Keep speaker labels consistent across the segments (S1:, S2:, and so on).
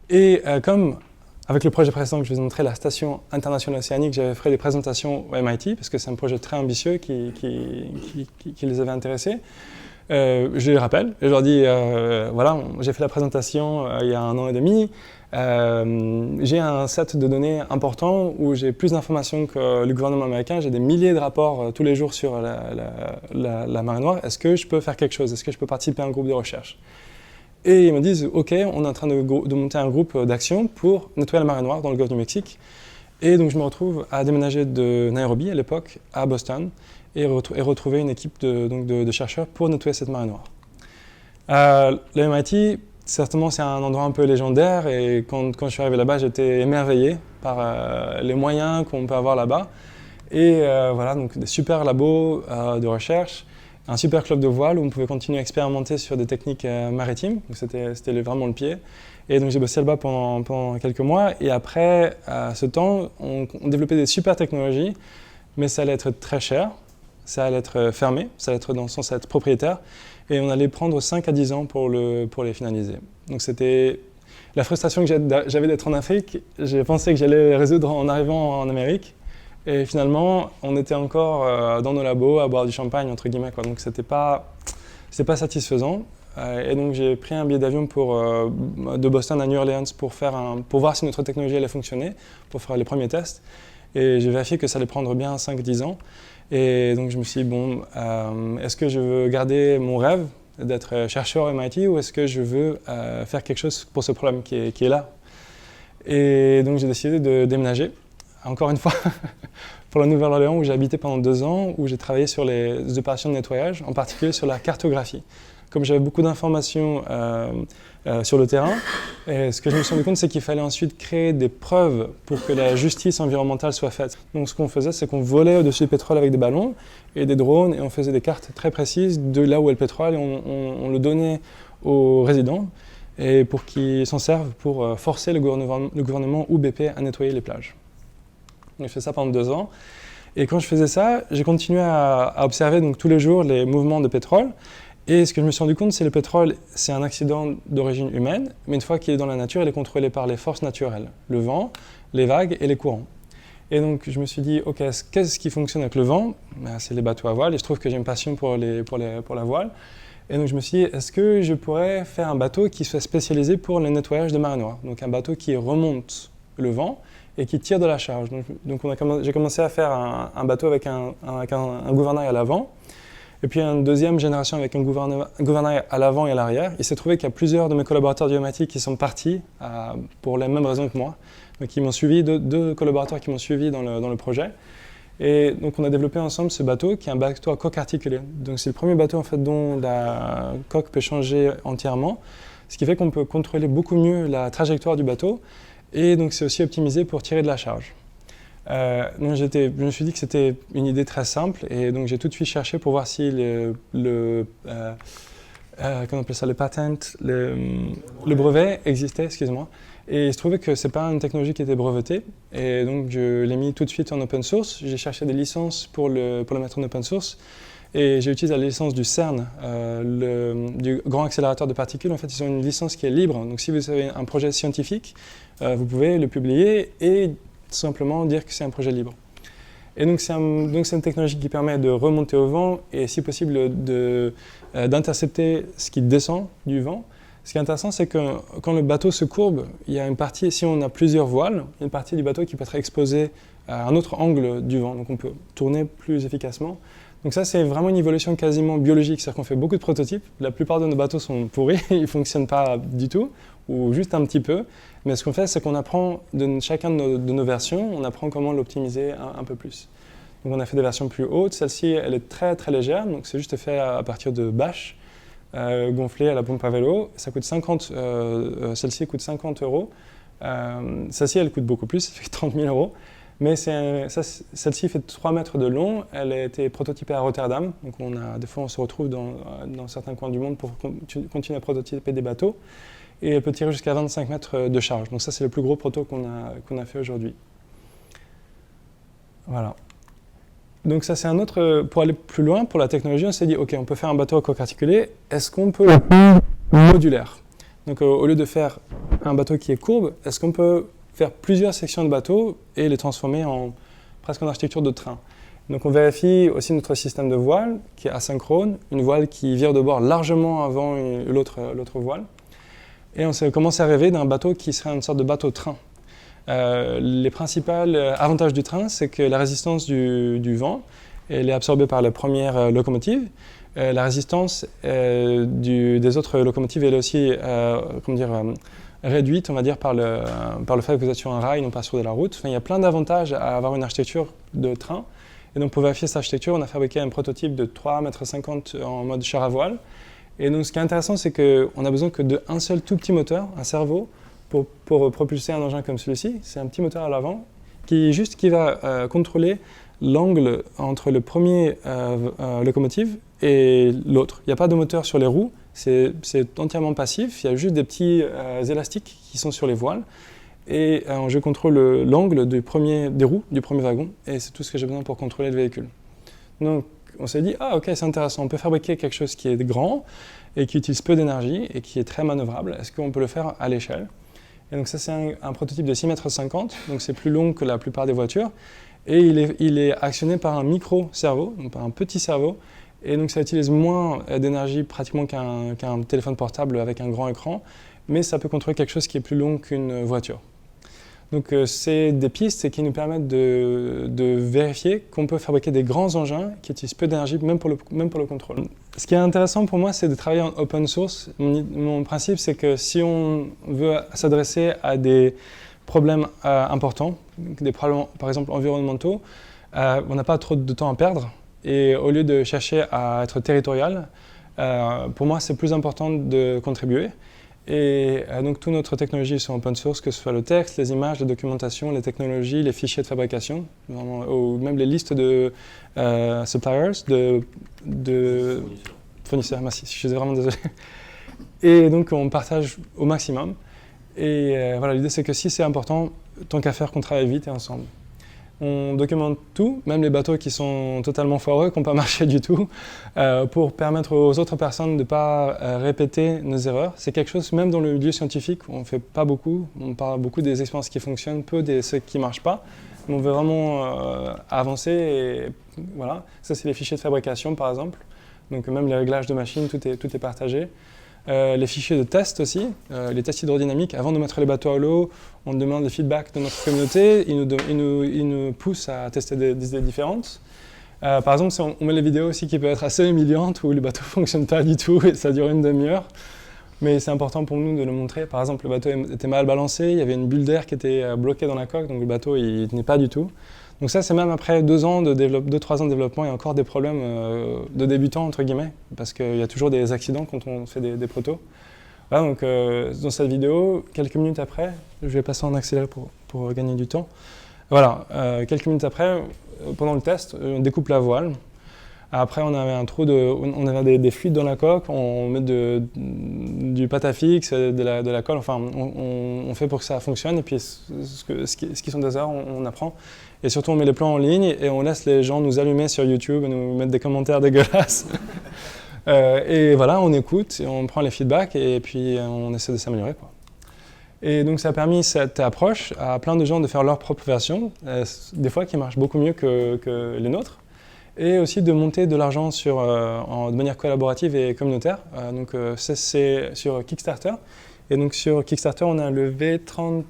S1: Et comme avec le projet précédent que je vous ai montré, la station internationale océanique, j'avais fait des présentations au MIT, parce que c'est un projet très ambitieux qui les avait intéressés. Je les rappelle, et je leur dis, voilà, j'ai fait la présentation il y a 1 an et demi, j'ai un set de données important où j'ai plus d'informations que le gouvernement américain, j'ai des milliers de rapports tous les jours sur la marée Noire, est-ce que je peux faire quelque chose? Est-ce que je peux participer à un groupe de recherche? Et ils me disent, OK, on est en train de monter un groupe d'action pour nettoyer la marée Noire dans le golfe du Mexique. Et donc je me retrouve à déménager de Nairobi à l'époque à Boston et retrouver une équipe de chercheurs pour nettoyer cette marée Noire. Le MIT, certainement, c'est un endroit un peu légendaire et quand je suis arrivé là-bas, j'étais émerveillé par les moyens qu'on peut avoir là-bas. Et voilà, donc des super labos de recherche, un super club de voile où on pouvait continuer à expérimenter sur des techniques maritimes. Donc c'était vraiment le pied. Et donc j'ai bossé là-bas pendant quelques mois. Et après ce temps, on développait des super technologies, mais ça allait être très cher, ça allait être fermé, ça allait être dans le sens d'être propriétaire. Et on allait prendre 5 à 10 ans pour les finaliser. Donc c'était la frustration que j'avais d'être en Afrique. J'ai pensé que j'allais les résoudre en arrivant en Amérique. Et finalement, on était encore dans nos labos à boire du champagne, entre guillemets, quoi. Donc c'était pas satisfaisant. Et donc j'ai pris un billet d'avion de Boston à New Orleans pour voir si notre technologie allait fonctionner, pour faire les premiers tests. Et j'ai vérifié que ça allait prendre bien 5-10 ans. Et donc je me suis dit, bon, est-ce que je veux garder mon rêve d'être chercheur au MIT ou est-ce que je veux faire quelque chose pour ce problème qui est là? Et donc j'ai décidé de déménager, encore une fois, pour la Nouvelle-Orléans où j'ai habité pendant 2 ans, où j'ai travaillé sur les opérations de nettoyage, en particulier sur la cartographie. Comme j'avais beaucoup d'informations sur le terrain, et ce que je me suis rendu compte, c'est qu'il fallait ensuite créer des preuves pour que la justice environnementale soit faite. Donc ce qu'on faisait, c'est qu'on volait au-dessus du pétrole avec des ballons et des drones, et on faisait des cartes très précises de là où est le pétrole, et on le donnait aux résidents, et pour qu'ils s'en servent pour forcer le gouvernement ou BP à nettoyer les plages. Donc, j'ai fait ça pendant 2 ans. Et quand je faisais ça, j'ai continué à observer donc, tous les jours les mouvements de pétrole. Et ce que je me suis rendu compte, c'est que le pétrole, c'est un accident d'origine humaine, mais une fois qu'il est dans la nature, il est contrôlé par les forces naturelles, le vent, les vagues et les courants. Et donc je me suis dit, ok, qu'est-ce qui fonctionne avec le vent? C'est les bateaux à voile, et je trouve que j'ai une passion pour la voile. Et donc je me suis dit, est-ce que je pourrais faire un bateau qui soit spécialisé pour le nettoyage de marée noire? Donc un bateau qui remonte le vent et qui tire de la charge. Donc j'ai commencé à faire un bateau avec un gouvernail à l'avant, et puis une deuxième génération avec un gouvernail à l'avant et à l'arrière. Il s'est trouvé qu'il y a plusieurs de mes collaborateurs du MIT qui sont partis pour les mêmes raisons que moi. Donc ils m'ont suivi, deux collaborateurs qui m'ont suivi dans le projet. Et donc on a développé ensemble ce bateau qui est un bateau à coque articulée. Donc c'est le premier bateau en fait dont la coque peut changer entièrement, ce qui fait qu'on peut contrôler beaucoup mieux la trajectoire du bateau. Et donc c'est aussi optimisé pour tirer de la charge. Donc je me suis dit que c'était une idée très simple et donc j'ai tout de suite cherché pour voir si comment on appelle ça, le patent, le brevet existait, excusez-moi. Et il se trouvait que ce n'est pas une technologie qui était brevetée et donc je l'ai mis tout de suite en open source. J'ai cherché des licences pour le mettre en open source et j'ai utilisé la licence du CERN, du Grand Accélérateur de Particules. En fait, ils ont une licence qui est libre. Donc si vous avez un projet scientifique, vous pouvez le publier et simplement dire que c'est un projet libre. Et donc c'est une technologie qui permet de remonter au vent et si possible d'intercepter ce qui descend du vent. Ce qui est intéressant, c'est que quand le bateau se courbe, il y a une partie, si on a plusieurs voiles, il y a une partie du bateau qui peut être exposée à un autre angle du vent, donc on peut tourner plus efficacement. Donc ça, c'est vraiment une évolution quasiment biologique, c'est-à-dire qu'on fait beaucoup de prototypes. La plupart de nos bateaux sont pourris, ils ne fonctionnent pas du tout, ou juste un petit peu. Mais ce qu'on fait, c'est qu'on apprend de chacun de nos versions, on apprend comment l'optimiser un peu plus. Donc on a fait des versions plus hautes. Celle-ci, elle est très très légère, donc c'est juste fait à partir de bâches gonflées à la pompe à vélo. Ça coûte celle-ci coûte 50 €. Celle-ci, elle coûte beaucoup plus, ça fait 30 000 €. Mais celle-ci fait 3 mètres de long, elle a été prototypée à Rotterdam. Donc des fois, on se retrouve dans certains coins du monde pour continuer à prototyper des bateaux. Et elle peut tirer jusqu'à 25 mètres de charge. Donc ça, c'est le plus gros proto qu'on a fait aujourd'hui. Voilà. Donc ça, c'est un autre... Pour aller plus loin, pour la technologie, on s'est dit, OK, on peut faire un bateau à coque articulée. Est-ce qu'on peut le faire modulaire? Donc au lieu de faire un bateau qui est courbe, est-ce qu'on peut faire plusieurs sections de bateau et les transformer presque en architecture de train? Donc on vérifie aussi notre système de voile qui est asynchrone, une voile qui vire de bord largement avant l'autre voile. Et on commence à rêver d'un bateau qui serait une sorte de bateau-train. Les principaux avantages du train, c'est que la résistance du vent, elle est absorbée par la première locomotive. La résistance des autres locomotives, elle est aussi réduite, on va dire, par le fait que vous êtes sur un rail, non pas sur de la route. Enfin, il y a plein d'avantages à avoir une architecture de train. Et donc, pour vérifier cette architecture, on a fabriqué un prototype de 3,50 m en mode char à voile. Et donc, ce qui est intéressant, c'est qu'on a besoin que d'un seul tout petit moteur, un servot, pour propulser un engin comme celui-ci. C'est un petit moteur à l'avant qui va contrôler l'angle entre le premier locomotive et l'autre. Il n'y a pas de moteur sur les roues, c'est entièrement passif. Il y a juste des petits élastiques qui sont sur les voiles. Et je contrôle l'angle des roues du premier wagon. Et c'est tout ce que j'ai besoin pour contrôler le véhicule. Donc, on s'est dit, ah ok, c'est intéressant, on peut fabriquer quelque chose qui est grand et qui utilise peu d'énergie et qui est très manœuvrable. Est-ce qu'on peut le faire à l'échelle? Et donc ça, c'est un prototype de 6,50 m, donc c'est plus long que la plupart des voitures. Et il est actionné par un micro-cerveau, donc par un petit cerveau. Et donc ça utilise moins d'énergie pratiquement qu'un téléphone portable avec un grand écran, mais ça peut contrôler quelque chose qui est plus long qu'une voiture. Donc c'est des pistes qui nous permettent de vérifier qu'on peut fabriquer des grands engins qui utilisent peu d'énergie, même pour le contrôle. Ce qui est intéressant pour moi, c'est de travailler en open source. Mon principe, c'est que si on veut s'adresser à des problèmes importants, des problèmes par exemple environnementaux, on n'a pas trop de temps à perdre. Et au lieu de chercher à être territorial, pour moi, c'est plus important de contribuer. Et donc, toutes notre technologies sont open source, que ce soit le texte, les images, la documentation, les technologies, les fichiers de fabrication, ou même les listes de suppliers, de fournisseurs. Merci, je suis vraiment désolé. Et donc, on partage au maximum. Et voilà, l'idée, c'est que si c'est important, tant qu'à faire qu'on travaille vite et ensemble. On documente tout, même les bateaux qui sont totalement foireux, qui n'ont pas marché du tout, pour permettre aux autres personnes de ne pas répéter nos erreurs. C'est quelque chose, même dans le milieu scientifique, on ne fait pas beaucoup. On parle beaucoup des expériences qui fonctionnent, peu de ceux qui ne marchent pas. Mais on veut vraiment avancer. Et voilà. Ça, c'est les fichiers de fabrication, par exemple. Donc même les réglages de machines, tout est partagé. Les fichiers de test aussi, les tests hydrodynamiques. Avant de mettre les bateaux à l'eau, on demande le feedback de notre communauté. Ils nous poussent à tester des idées différentes. Par exemple, si on met les vidéos aussi qui peuvent être assez humiliantes, où le bateau ne fonctionne pas du tout et ça dure une demi-heure. Mais c'est important pour nous de le montrer. Par exemple, le bateau était mal balancé, il y avait une bulle d'air qui était bloquée dans la coque, donc le bateau ne tenait pas du tout. Donc ça, c'est même après 2-3 ans de développement, il y a encore des problèmes de débutants, entre guillemets, parce qu'il y a toujours des accidents quand on fait des protos. Voilà, donc dans cette vidéo, quelques minutes après, je vais passer en accéléré pour gagner du temps. Voilà, quelques minutes après, pendant le test, on découpe la voile. Après, on avait des fluides dans la coque, on met du pâte-à-fixe, de la colle, enfin, on fait pour que ça fonctionne, et puis ce qui sont des erreurs, on apprend. Et surtout, on met les plans en ligne et on laisse les gens nous allumer sur YouTube et nous mettre des commentaires dégueulasses. Et voilà, on écoute, et on prend les feedbacks et puis on essaie de s'améliorer, quoi. Et donc, ça a permis cette approche à plein de gens de faire leur propre version, des fois qui marche beaucoup mieux que les nôtres. Et aussi de monter de l'argent de manière collaborative et communautaire. Donc c'est sur Kickstarter. Et donc sur Kickstarter, on a levé 33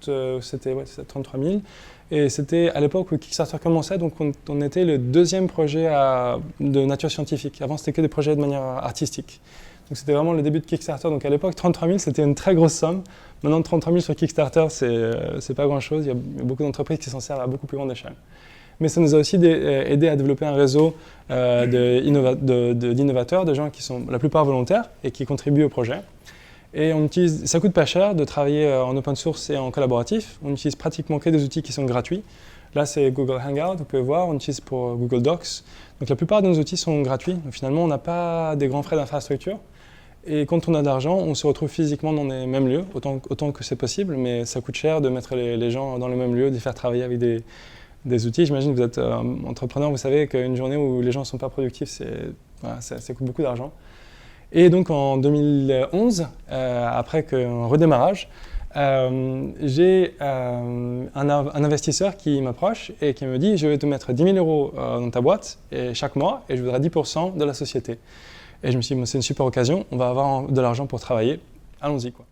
S1: 000. Et c'était à l'époque où Kickstarter commençait, donc on était le deuxième projet de nature scientifique. Avant, c'était que des projets de manière artistique. Donc c'était vraiment le début de Kickstarter. Donc à l'époque, 33 000, c'était une très grosse somme. Maintenant, 33 000 sur Kickstarter, c'est pas grand-chose. Il y a beaucoup d'entreprises qui s'en servent à beaucoup plus grande échelle. Mais ça nous a aussi aidé à développer un réseau d'innovateurs, de gens qui sont la plupart volontaires et qui contribuent au projet. Et ça coûte pas cher de travailler en open source et en collaboratif. On utilise pratiquement que des outils qui sont gratuits. Là, c'est Google Hangout, vous pouvez voir, on utilise pour Google Docs. Donc la plupart de nos outils sont gratuits. Donc, finalement, on n'a pas des grands frais d'infrastructure. Et quand on a de l'argent, on se retrouve physiquement dans les mêmes lieux, autant que c'est possible, mais ça coûte cher de mettre les gens dans le même lieu, de les faire travailler avec des outils. J'imagine que vous êtes entrepreneur, vous savez qu'une journée où les gens ne sont pas productifs, ça coûte beaucoup d'argent. Et donc en 2011, après un redémarrage, j'ai un investisseur qui m'approche et qui me dit « Je vais te mettre 10 000 euros dans ta boîte et chaque mois et je voudrais 10% de la société. » Et je me suis dit « C'est une super occasion, on va avoir de l'argent pour travailler, allons-y quoi. »